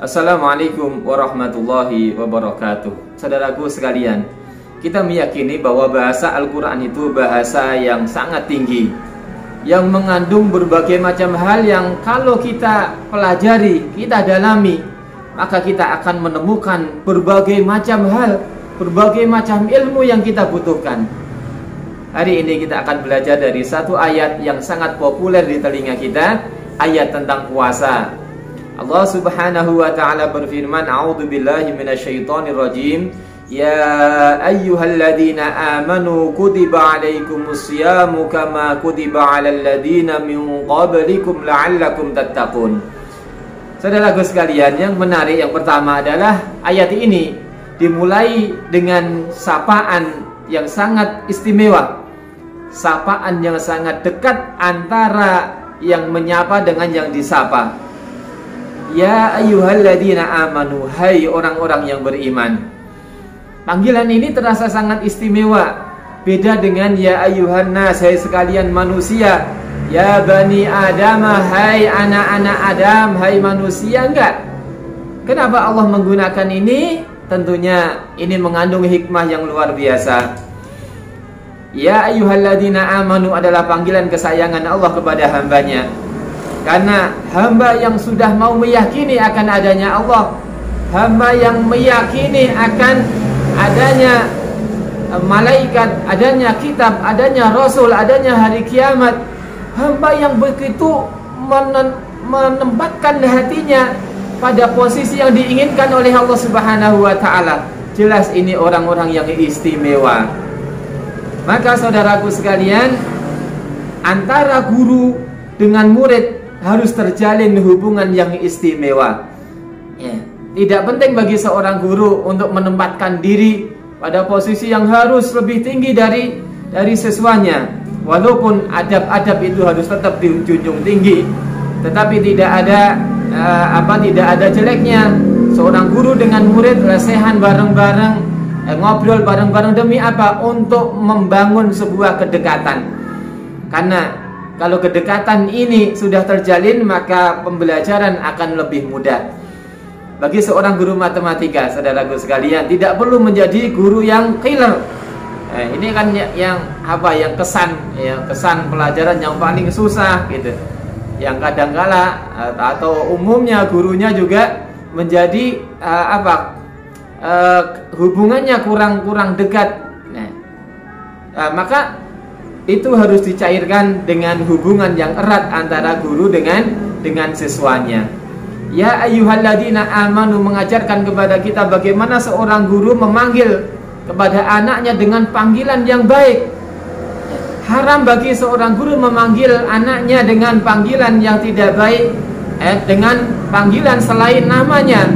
Assalamualaikum warahmatullahi wabarakatuh. Saudaraku sekalian, kita meyakini bahwa bahasa Al-Quran itu bahasa yang sangat tinggi, yang mengandung berbagai macam hal yang kalau kita pelajari, kita dalami, maka kita akan menemukan berbagai macam hal, berbagai macam ilmu yang kita butuhkan. Hari ini kita akan belajar dari satu ayat yang sangat populer di telinga kita, ayat tentang puasa. Allah Subhanahu wa ta'ala berfirman, A'udzu billahi minasyaitonir rajim. Ya ayyuhalladzina amanu kutiba 'alaikumus syamu kama kutiba 'alal ladzina min qablikum la'allakum tattaqun. Saudaraku sekalian, yang menarik yang pertama adalah ayat ini dimulai dengan sapaan yang sangat istimewa. Sapaan yang sangat dekat antara yang menyapa dengan yang disapa. Ya ayyuhalladzina amanu, hai orang-orang yang beriman. Panggilan ini terasa sangat istimewa. Beda dengan ya ayyuhan nas, hai sekalian manusia. Ya bani Adam, hai anak-anak Adam, hai manusia. Enggak. Kenapa Allah menggunakan ini? Tentunya ini mengandung hikmah yang luar biasa. Ya ayyuhalladzina amanu adalah panggilan kesayangan Allah kepada hambanya. Karena hamba yang sudah mau meyakini akan adanya Allah, hamba yang meyakini akan adanya malaikat, adanya kitab, adanya rasul, adanya hari kiamat, hamba yang begitu menempatkan hatinya pada posisi yang diinginkan oleh Allah Subhanahu wa ta'ala. Jelas ini orang-orang yang istimewa. Maka saudaraku sekalian, antara guru dengan murid harus terjalin hubungan yang istimewa. Ya. Tidak penting bagi seorang guru untuk menempatkan diri pada posisi yang harus lebih tinggi dari siswanya. Walaupun adab-adab itu harus tetap dijunjung tinggi, tetapi tidak ada jeleknya seorang guru dengan murid lesehan bareng-bareng, ngobrol bareng-bareng. Demi apa? Untuk membangun sebuah kedekatan. Karena kalau kedekatan ini sudah terjalin, maka pembelajaran akan lebih mudah. Bagi seorang guru matematika, saudaraku sekalian, tidak perlu menjadi guru yang killer. Ini kan yang kesan pelajaran yang paling susah gitu. Yang kadangkala atau umumnya gurunya juga menjadi hubungannya kurang dekat. Maka itu harus dicairkan dengan hubungan yang erat antara guru dengan siswanya. Ya ayyuhalladzina amanu mengajarkan kepada kita bagaimana seorang guru memanggil kepada anaknya dengan panggilan yang baik. Haram bagi seorang guru memanggil anaknya dengan panggilan yang tidak baik, dengan panggilan selain namanya.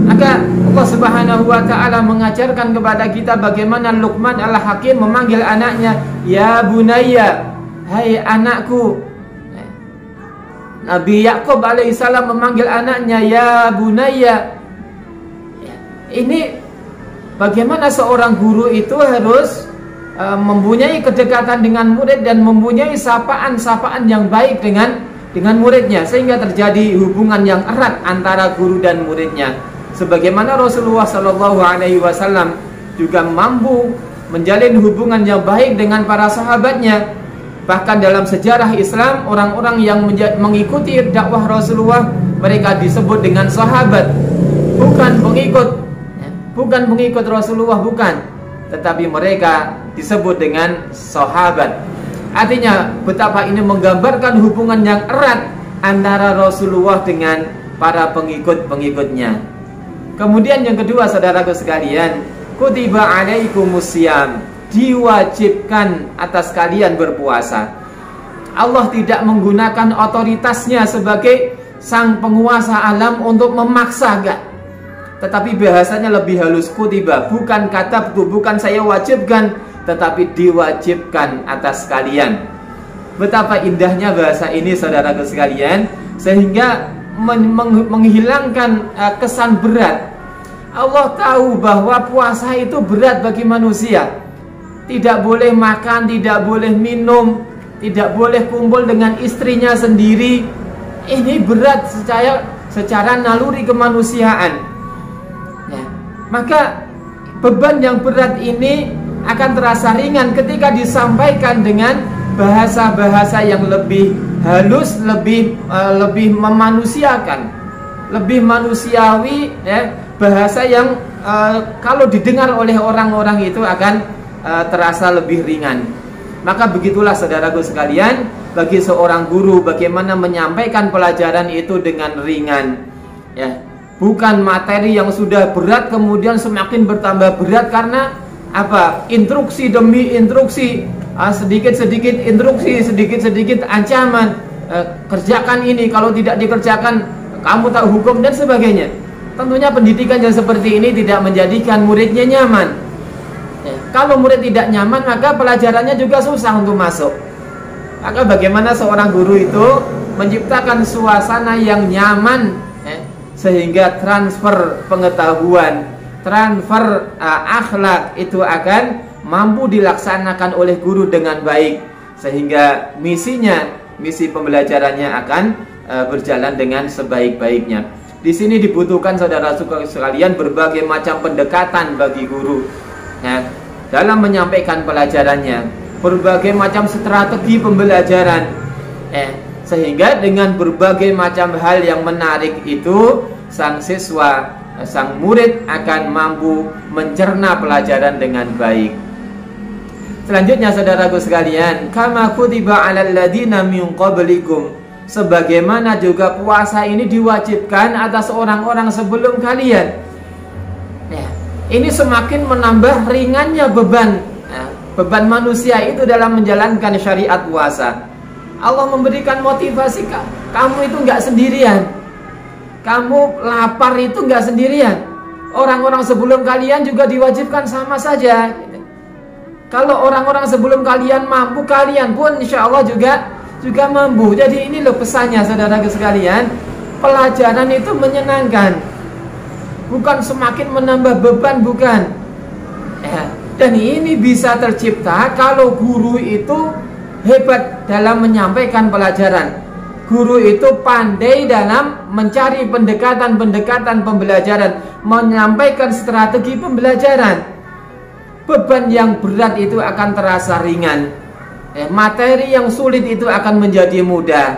Maka Allah Subhanahu wa ta'ala mengajarkan kepada kita bagaimana Luqman al-Hakim memanggil anaknya, ya bunayya, hai anakku. Nabi Yakub alaihissalam memanggil anaknya, ya bunayya. Ini bagaimana seorang guru itu harus mempunyai kedekatan dengan murid dan mempunyai sapaan-sapaan yang baik dengan muridnya, sehingga terjadi hubungan yang erat antara guru dan muridnya. Sebagaimana Rasulullah Shallallahu Alaihi Wasallam juga mampu menjalin hubungan yang baik dengan para sahabatnya. Bahkan dalam sejarah Islam, orang-orang yang mengikuti dakwah Rasulullah, mereka disebut dengan sahabat, bukan pengikut Rasulullah, bukan, tetapi mereka disebut dengan sahabat. Artinya betapa ini menggambarkan hubungan yang erat antara Rasulullah dengan para pengikut-pengikutnya. Kemudian yang kedua, saudaraku sekalian, kutiba alaikumusiyam, diwajibkan atas kalian berpuasa. Allah tidak menggunakan otoritasnya sebagai sang penguasa alam untuk memaksa, enggak. Tetapi bahasanya lebih halus, kutiba, bukan kata bukan saya wajibkan, tetapi diwajibkan atas kalian. Betapa indahnya bahasa ini, saudaraku sekalian, sehingga menghilangkan kesan berat. Allah tahu bahwa puasa itu berat bagi manusia. Tidak boleh makan, tidak boleh minum, tidak boleh kumpul dengan istrinya sendiri. Ini berat secara naluri kemanusiaan. Ya, maka beban yang berat ini akan terasa ringan ketika disampaikan dengan bahasa-bahasa yang lebih halus, lebih memanusiakan, lebih manusiawi, ya, bahasa yang kalau didengar oleh orang-orang itu akan terasa lebih ringan. Maka begitulah saudaraku sekalian, bagi seorang guru bagaimana menyampaikan pelajaran itu dengan ringan, ya, bukan materi yang sudah berat kemudian semakin bertambah berat karena apa? Instruksi demi instruksi, sedikit-sedikit instruksi, sedikit-sedikit ancaman, kerjakan ini, kalau tidak dikerjakan kamu tak hukum dan sebagainya. Tentunya pendidikan yang seperti ini tidak menjadikan muridnya nyaman. Kalau murid tidak nyaman, maka pelajarannya juga susah untuk masuk. Maka bagaimana seorang guru itu menciptakan suasana yang nyaman, sehingga transfer pengetahuan, transfer akhlak itu akan mampu dilaksanakan oleh guru dengan baik, sehingga misi pembelajarannya akan berjalan dengan sebaik-baiknya. Di sini dibutuhkan saudara sekalian berbagai macam pendekatan bagi guru, ya, dalam menyampaikan pelajarannya, berbagai macam strategi pembelajaran, sehingga dengan berbagai macam hal yang menarik itu sang siswa, sang murid akan mampu mencerna pelajaran dengan baik. Selanjutnya saudaraku sekalian, kama kutiba 'alal ladina min qablikum, sebagaimana juga puasa ini diwajibkan atas orang-orang sebelum kalian. Ya, ini semakin menambah ringannya beban manusia itu dalam menjalankan syariat puasa. Allah memberikan motivasi, kamu itu nggak sendirian. Kamu lapar itu nggak sendirian. Orang-orang sebelum kalian juga diwajibkan sama saja. Kalau orang-orang sebelum kalian mampu, kalian pun insya Allah juga mampu. Jadi ini loh pesannya saudara sekalian, pelajaran itu menyenangkan, bukan semakin menambah beban, bukan. Dan ini bisa tercipta kalau guru itu hebat dalam menyampaikan pelajaran. Guru itu pandai dalam mencari pendekatan-pendekatan pembelajaran, menyampaikan strategi pembelajaran. Beban yang berat itu akan terasa ringan. Materi yang sulit itu akan menjadi mudah.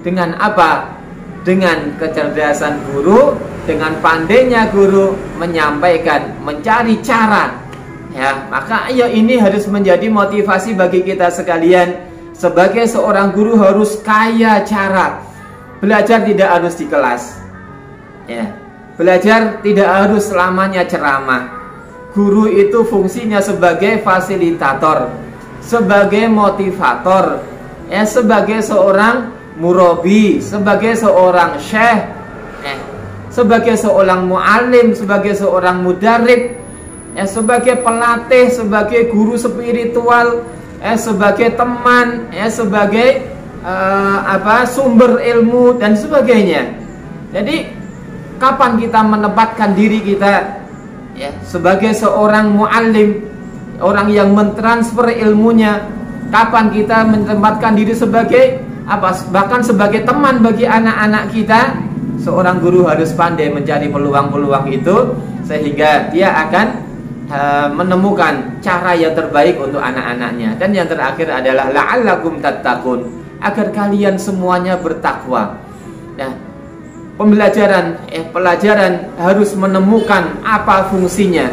Dengan apa? Dengan kecerdasan guru, dengan pandainya guru menyampaikan, mencari cara. Ya, maka ini harus menjadi motivasi bagi kita sekalian. Sebagai seorang guru harus kaya cara. Belajar tidak harus di kelas. Ya, belajar tidak harus selamanya ceramah. Guru itu fungsinya sebagai fasilitator, sebagai motivator, sebagai seorang murabi, sebagai seorang syekh, sebagai seorang muallim, sebagai seorang mudarrib, sebagai pelatih, sebagai guru spiritual, sebagai teman, sebagai sumber ilmu dan sebagainya. Jadi kapan kita menempatkan diri kita sebagai seorang muallim, orang yang mentransfer ilmunya? Kapan kita menempatkan diri sebagai bahkan sebagai teman bagi anak-anak kita? Seorang guru harus pandai mencari peluang-peluang itu, sehingga dia akan menemukan cara yang terbaik untuk anak-anaknya. Dan yang terakhir adalah la'allakum tattaqun, agar kalian semuanya bertakwa. Nah, pelajaran harus menemukan apa fungsinya.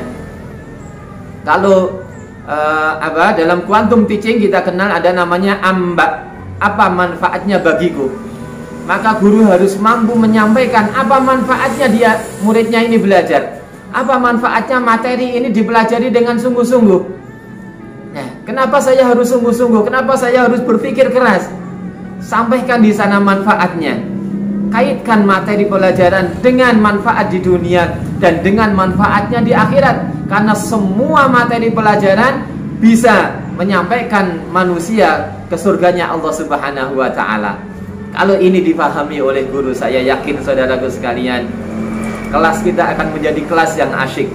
Kalau dalam quantum teaching kita kenal ada namanya amba, apa manfaatnya bagiku. Maka guru harus mampu menyampaikan apa manfaatnya muridnya ini belajar. Apa manfaatnya materi ini dipelajari dengan sungguh-sungguh. Nah, kenapa saya harus sungguh-sungguh? Kenapa saya harus berpikir keras? Sampaikan di sana manfaatnya. Kaitkan materi pelajaran dengan manfaat di dunia dan dengan manfaatnya di akhirat. Karena semua materi pelajaran bisa menyampaikan manusia ke surganya Allah Subhanahu wa ta'ala. Kalau ini dipahami oleh guru, saya yakin saudaraku sekalian, kelas kita akan menjadi kelas yang asyik.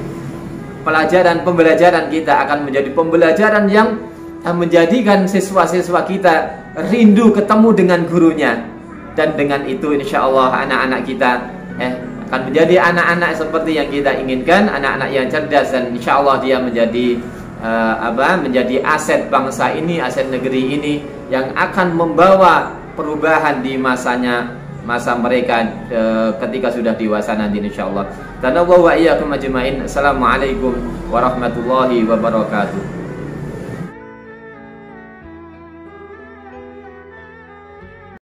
Pembelajaran kita akan menjadi pembelajaran yang menjadikan siswa-siswa kita rindu ketemu dengan gurunya. Dan dengan itu insya Allah anak-anak kita akan menjadi anak-anak seperti yang kita inginkan, anak-anak yang cerdas, dan insya Allah dia menjadi menjadi aset bangsa ini, aset negeri ini, yang akan membawa perubahan di masa mereka ketika sudah dewasa nanti insyaallah. Dan Allah wa iyyakum ajmain. Assalamualaikum warahmatullahi wabarakatuh.